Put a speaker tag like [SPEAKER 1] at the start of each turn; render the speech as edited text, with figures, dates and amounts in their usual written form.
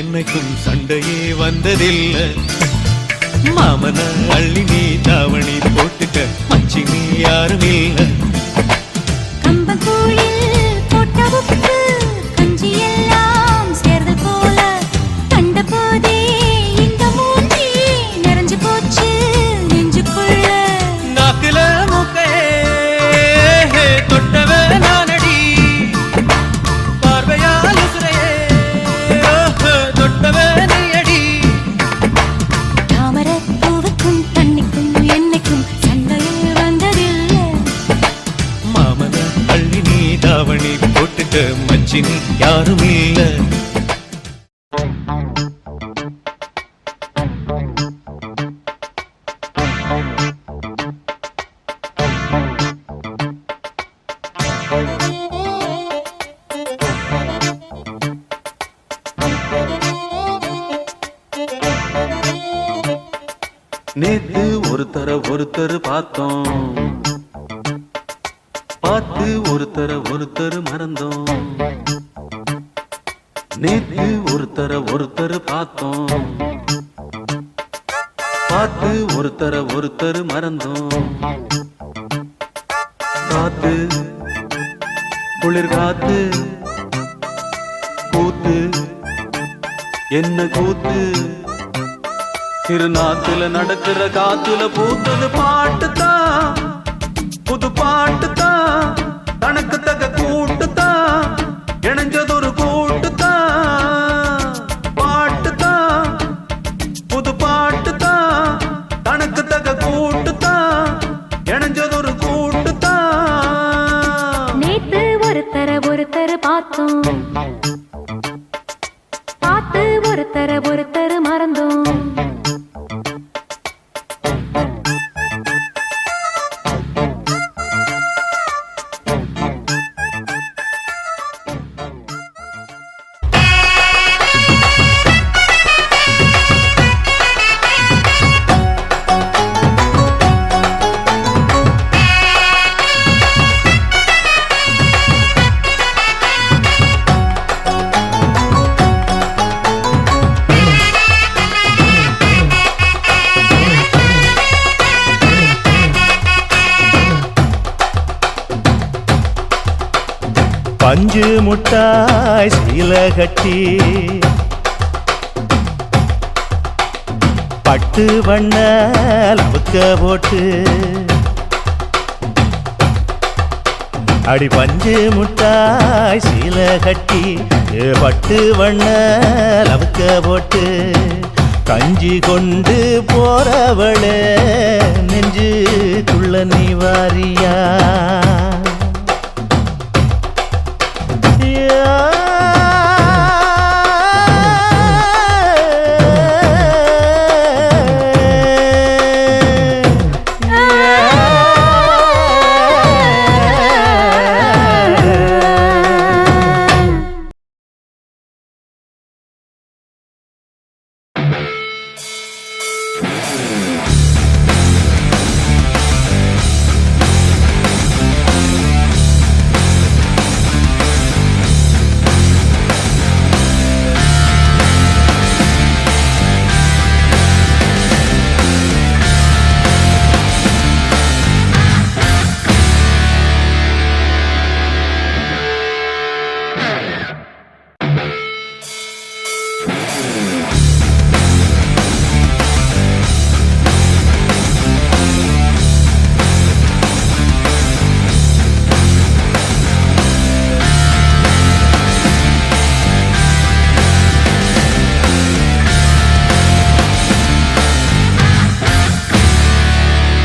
[SPEAKER 1] என்னைக்கும் சண்டையே வந்ததில்லை. மாமன அள்ளி நீ தாவணி போட்டுக்க மச்சி நீ யாரும் இல்லை. தாவணி போட்டுக்க மச்சினி யாரும் இல்ல. நேத்து ஒருத்தர் பார்த்தோம், பார்த்து ஒருத்தர் மறந்தோம். நேத்து ஒருத்தர் பார்த்தோம், பார்த்து ஒருத்தர் மறந்தோம். காத்து குளிர் காத்து கூத்து என்ன கூத்து, திருநாத்துல நடக்கிற காத்துல பூத்தது பாட்டுத்தான், புது பாட்டுத்தான், தனக்கு தக கூட்டுத்தான், இணைஞ்சதொரு கூட்டுத்தான். பாட்டுத்தான் புது பாட்டுத்தான், தனக்கு தக கூட்டுத்தான், இணைஞ்சதொரு கூட்டுத்தான்.
[SPEAKER 2] நேத்து ஒருத்தர் பார்த்தோம், பார்த்து ஒருத்தர் மறந்தோம்.
[SPEAKER 1] பஞ்சு முட்டாய் சீல கட்டி பட்டு வண்ண லவுக்க போட்டு, அடி பஞ்சு முட்டாய் சீல கட்டி பட்டு வண்ண லவுக்க போட்டு, கஞ்சி கொண்டு போறவளே நெஞ்சுக்குள்ள நீ வாரியா?